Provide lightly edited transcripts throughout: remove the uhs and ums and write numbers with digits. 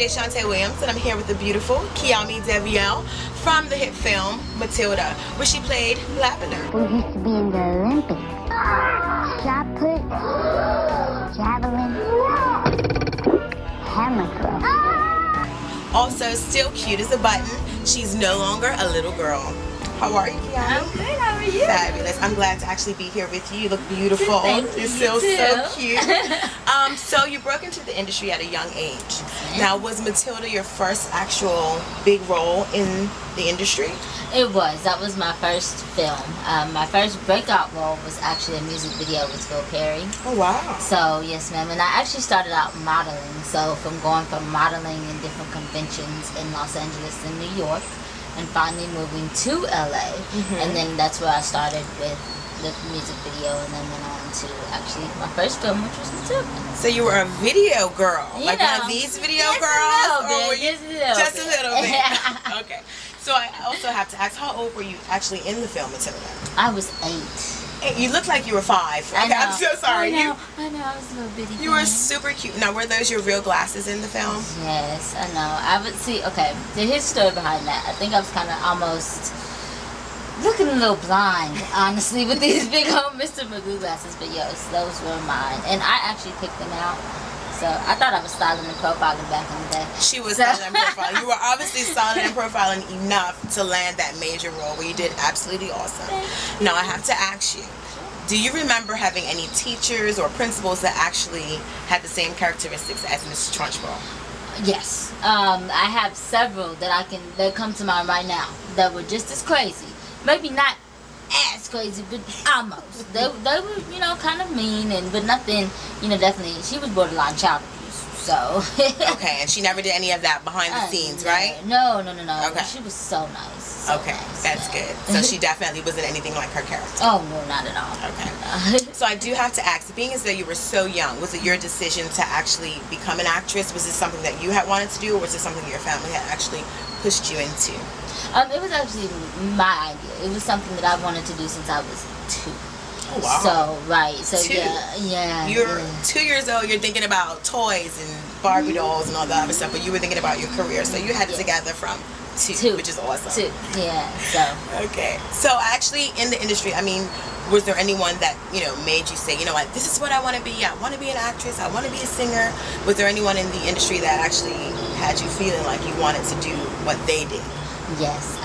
Daishaunta Williams, and I'm here with the beautiful Kiami Davael from the hit film Matilda, where she played Lavender. We used to be in the Olympics. Shot put, javelin, hammer throw. Also, still cute as a button, she's no longer a little girl. How are you, Kiami? I'm good. How are you? Fabulous. I'm glad to actually be here with you. You look beautiful. Thank you. You're still You so too. cute. So you broke into the industry at a young age. Now, was Matilda your first actual big role in the industry? It was. That was my first film. My first breakout role was actually a music video with Phil Perry. Oh, wow. So, yes, ma'am. And I actually started out modeling. So, from going from modeling in different conventions in Los Angeles and New York, and finally moving to LA. And then that's where I started with the music video, and then went on to actually my first film, which was Matilda. So you were a video girl, like one of know, these video just a girls, little or were bit, you just a little a bit. little bit? Okay. So I also have to ask, how old were you actually in the film Matilda? I was 8. Hey, you look like you were 5. I Okay, know. I'm so sorry. I know. I was a little bitty. You were thing. super cute. Now, were those your real glasses in the film? Yes, I know. I would see. Okay, so here's the story behind that. I think I was kind of almost looking a little blind, honestly, with these big old Mr. Magoo glasses. But yes, those were mine, and I actually picked them out. So I thought I was styling and profiling back in the day. She was styling and profiling. You were obviously styling and profiling enough to land that major role where you did absolutely awesome. Now I have to ask you, do you remember having any teachers or principals that actually had the same characteristics as Mrs. Trunchbull? Yes, I have several that come to mind right now that were just as crazy. Maybe not as crazy, but almost. They were, kind of mean, but nothing, definitely. She was borderline child abuse, so. Okay, and she never did any of that behind the scenes, right? No. Okay. She was so nice. Okay, that's good. So she definitely wasn't anything like her character. Oh, no, not at all. Okay. So I do have to ask, being as though you were so young, was it your decision to actually become an actress? Was this something that you had wanted to do, or was it something your family had actually pushed you into? It was actually my idea. It was something that I wanted to do since I was 2. Oh, wow. So, right. So, 2. yeah. You're 2 years old, you're thinking about toys and Barbie dolls and all the other stuff, but you were thinking about your career. So you had it together from 2, which is awesome. 2, yeah. So. Okay. So actually in the industry, I mean, was there anyone that, made you say, you know what, this is what I want to be. I want to be an actress. I want to be a singer. Was there anyone in the industry that actually had you feeling like you wanted to do what they did? Yes,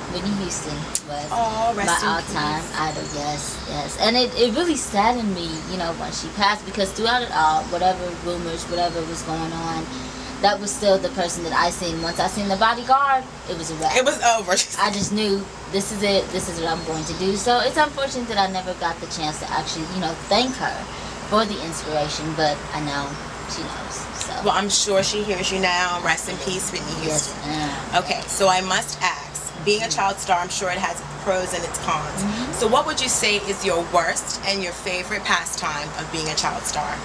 Whitney Houston was my all-time idol. Yes, and it really saddened me, when she passed, because throughout it all, whatever rumors, whatever was going on, that was still the person that I seen. Once I seen The Bodyguard, it was a wrap. It was over. I just knew this is it. This is what I'm going to do. So it's unfortunate that I never got the chance to actually, thank her for the inspiration. But I know she knows. So. Well, I'm sure she hears you now. Rest in peace, Whitney Houston. Yes. Okay, so I must ask, being a child star, I'm sure it has pros and its cons. So what would you say is your worst and your favorite pastime of being a child star?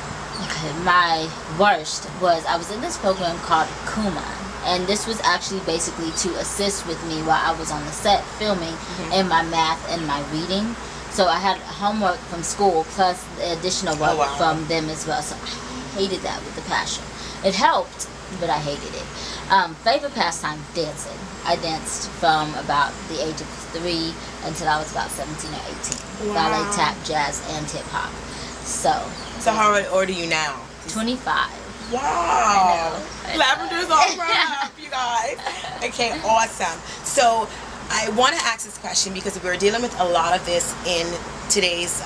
Okay, my worst was I was in this program called Kuma, and this was actually basically to assist with me while I was on the set filming in my math and my reading. So I had homework from school plus additional work from them as well. So I hated that with a passion. It helped, but I hated it. Favorite pastime, dancing. I danced from about the age of 3 until I was about 17 or 18. Ballet, tap, jazz, and hip hop. So how old are you now? 25. Wow. I know. Lavender's all grown up, you guys. Okay, awesome. So I want to ask this question because we're dealing with a lot of this in today's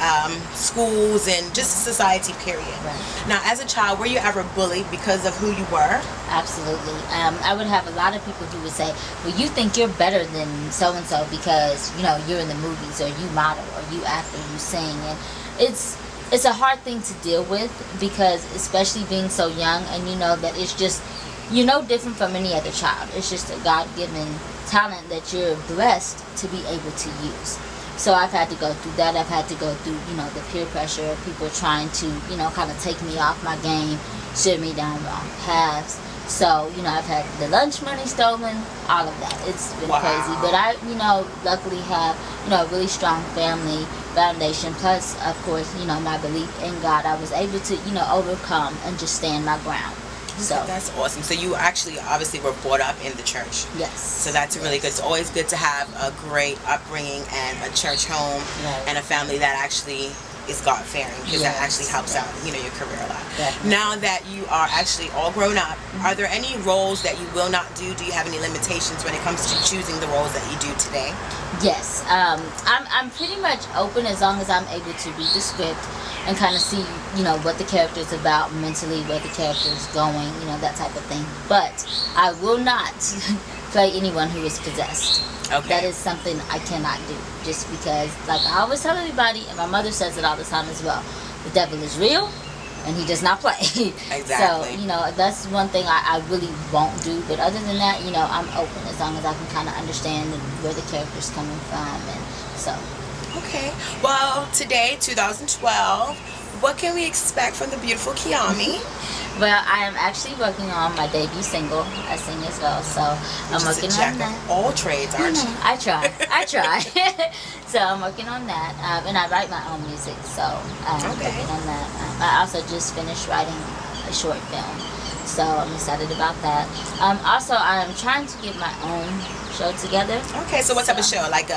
schools and just society, period. Right. Now, as a child, were you ever bullied because of who you were? Absolutely. I would have a lot of people who would say, well, you think you're better than so-and-so because, you're in the movies, or you model, or you act, or you sing. And it's a hard thing to deal with, because especially being so young, and that it's just, you're no different from any other child. It's just a God-given talent that you're blessed to be able to use. So I've had to go through that. I've had to go through, the peer pressure of people trying to, kind of take me off my game, steer me down wrong paths. So, I've had the lunch money stolen, all of that. It's been crazy. But I, luckily have, a really strong family foundation. Plus, of course, my belief in God. I was able to, overcome and just stand my ground. So that's awesome. So you actually obviously were brought up in the church. yes. So that's really good. It's always good to have a great upbringing and a church home Right. and a family that actually is God-fearing, because that Yes, actually helps yes. out, you know, your career a lot. Definitely. Now that you are actually all grown up, are there any roles that you will not do? Do you have any limitations when it comes to choosing the roles that you do today? Yes, I'm pretty much open as long as I'm able to read the script and kind of see, you know, what the character's about mentally, where the character's going, you know, that type of thing. But I will not play anyone who is possessed. Okay. That is something I cannot do, just because, like I always tell everybody, and my mother says it all the time as well, the devil is real, and he does not play. Exactly. So, you know, that's one thing I really won't do. But other than that, you know, I'm open as long as I can kind of understand where the character's coming from, and so. Okay. Well, today, 2012, what can we expect from the beautiful Kiami? Well, I am actually working on my debut single. I sing as well, so I'm Just working a jack on that. of all trades, aren't you? I try. So I'm working on that, and I write my own music, so I'm Okay. working on that. I also just finished writing a short film, so I'm excited about that. Also, I'm trying to get my own show together. Okay, so what type of show? Like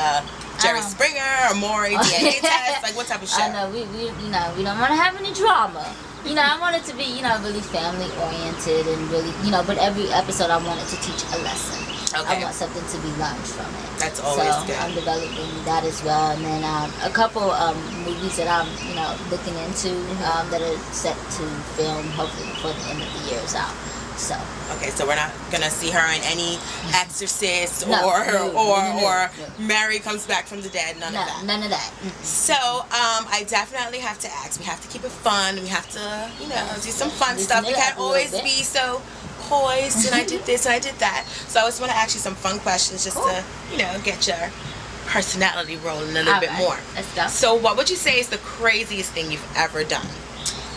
Jerry Springer or Maury DNA test? Like what type of show? I know we you know, we don't want to have any drama. You know, I want it to be, you know, really family oriented and really, you know, but every episode I want it to teach a lesson. Okay. I want something to be learned from it. That's always so good. I'm developing that as well, and then a couple movies that I'm, you know, looking into that are set to film hopefully before the end of the year is out. So. Okay, so we're not gonna see her in any Exorcist No, or Mary comes back from the dead. None of that. None of that. So I definitely have to ask. We have to keep it fun. We have to, you know, do some fun stuff. We it can't up a little always bit. be so poised. And I did this and I did that. So I just want to ask you some fun questions just to, you know, get your personality rolling a little bit Alright, more. let's go. So what would you say is the craziest thing you've ever done?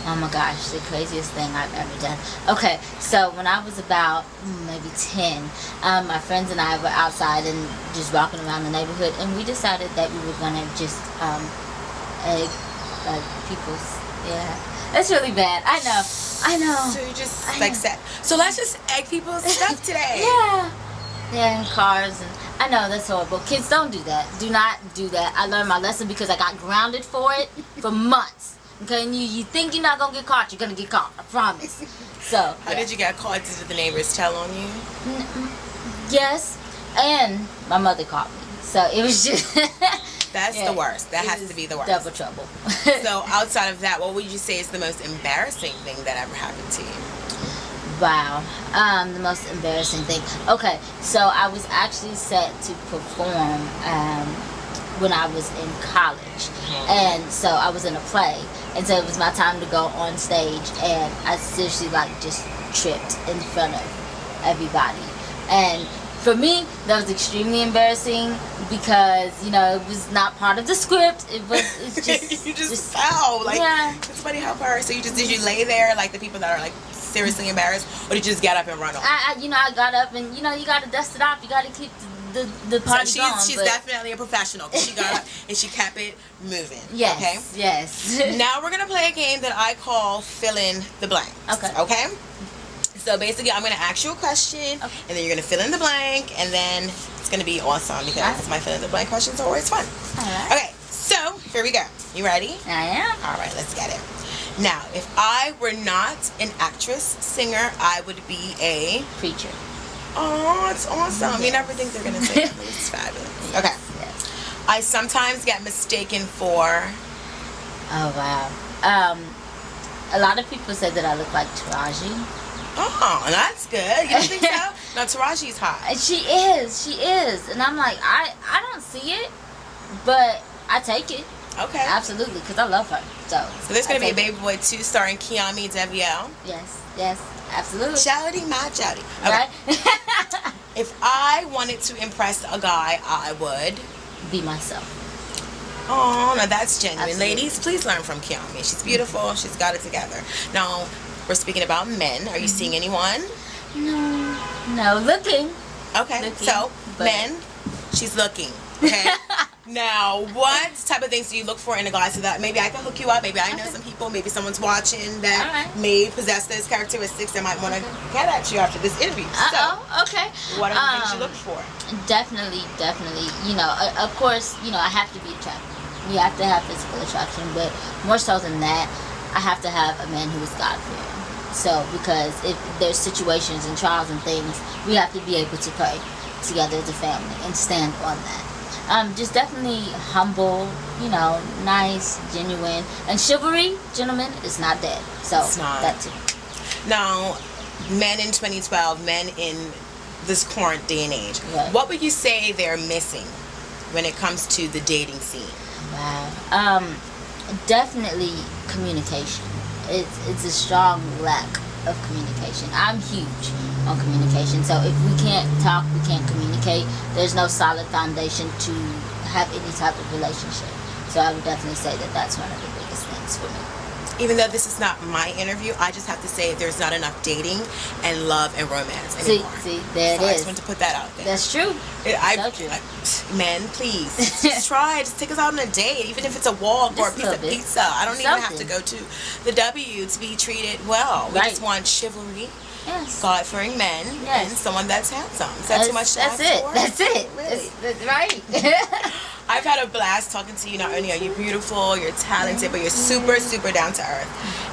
Oh my gosh, the craziest thing I've ever done. Okay, so when I was about maybe 10, my friends and I were outside and just walking around the neighborhood, and we decided that we were gonna just egg people's. Yeah, that's really bad. I know. So you just like said. So let's just egg people's stuff today. Yeah, in cars, and I know that's horrible. Kids, don't do that. Do not do that. I learned my lesson because I got grounded for it for months. Okay, and you think you're not gonna get caught, you're gonna get caught. I promise. So. How did you get caught? Did the neighbors tell on you? Yes, and my mother caught me. So it was just. That's the worst. That has to be the worst. Double trouble. So outside of that, what would you say is the most embarrassing thing that ever happened to you? Wow. The most embarrassing thing. Okay, so I was actually set to perform when I was in college, and so I was in a play, and so it was my time to go on stage, and I seriously just tripped in front of everybody, and for me that was extremely embarrassing because, you know, it was not part of the script. It's just you just fell. Like, yeah. Did somebody help her? So did you lay there like the people that are like seriously embarrassed, or did you just get up and run off? I got up, and you know, you got to dust it off. You got to keep the party so going. she's definitely a professional because she got up and she kept it moving. Yes. Okay. Yes. Now we're gonna play a game that I call fill in the blanks. Okay. Okay. So basically, I'm gonna ask you a question, and then you're gonna fill in the blank, and then it's gonna be awesome because my fill in the blank questions are always fun. Alright. Okay. So here we go. You ready? I am. All right. Let's get it. Now, if I were not an actress, singer, I would be a Preacher. Oh, it's awesome. Yes. You never think they're gonna say that, but it's fabulous. Okay. Yes. I sometimes get mistaken for. Oh wow. A lot of people say that I look like Taraji. Oh, that's good. You don't think so? No, Taraji's hot. And she is, and I'm like, I don't see it, but I take it. Okay. Absolutely, because I love her. So there's gonna be a take Baby Boy 2 starring Kiami Davael. it. Yes, absolutely. Chowdy, my chowdy. Okay. Right? If I wanted to impress a guy, I would Be myself. Oh, no, that's genuine. Absolutely. Ladies, please learn from Kiami. She's beautiful. She's got it together. Now, we're speaking about men. Are you seeing anyone? No, looking. Okay, Looking, so but- men, she's looking. Okay. Now, what type of things do you look for in a guy so that maybe I can hook you up? Maybe I know some people, maybe someone's watching that may possess those characteristics that might want to get at you after this interview. Okay. What are the things you look for? Definitely. You know, of course, you know, I have to be attractive. You have to have physical attraction, but more so than that, I have to have a man who is God-fearing. So, because if there's situations and trials and things, we have to be able to pray together as a family and stand on that. Just definitely humble, you know, nice, genuine, and chivalry, gentlemen, is not dead. So it's not. That too. Now, men in 2012, men in this current day and age, Right. what would you say they're missing when it comes to the dating scene? Wow. Definitely communication. It's a strong lack of communication. I'm huge on communication. So if we can't talk, we can't communicate, there's no solid foundation to have any type of relationship. So I would definitely say that that's one of the biggest things for me. Even though this is not my interview, I just have to say there's not enough dating and love and romance anymore. See, there So it I is. just want to put that out there. That's true. So true. Men, please, just try. Just take us out on a date, even if it's a walk or a Just a piece of little bit. pizza. I don't even have to Something. go to the W to be treated well. We Right. just want chivalry, Yes. God-fearing men, Yes. and someone that's handsome. Is that too much to That's ask it. for? That's it. Really? That's right. I've had a blast talking to you. Not only are you beautiful, you're talented, but you're super, super down to earth.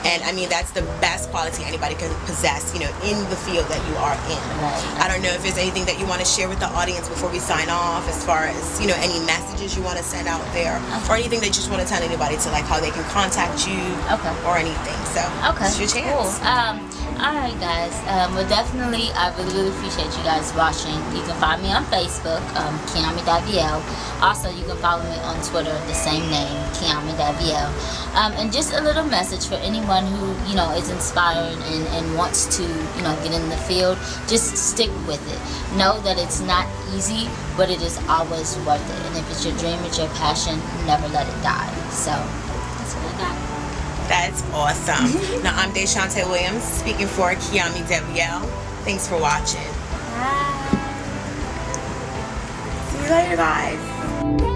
And I mean, that's the best quality anybody can possess, you know, in the field that you are in. Right. I don't know if there's anything that you want to share with the audience before we sign off, as far as, you know, any messages you want to send out there, or anything that you just want to tell anybody to, like, how they can contact you, or anything. So, it's your chance. Cool. All right, guys. Well, definitely, I really appreciate you guys watching. You can find me on Facebook, Kiami Davael. Also, you can follow me on Twitter, the same name, Kiami Davael. And just a little message for anyone who, you know, is inspired and wants to, you know, get in the field. Just stick with it. Know that it's not easy, but it is always worth it. And if it's your dream, it's your passion, never let it die. So, that's what I got. That's awesome. Now, I'm Daishaunta Williams, speaking for Kiami Davael. Thanks for watching. Bye. See you later, guys.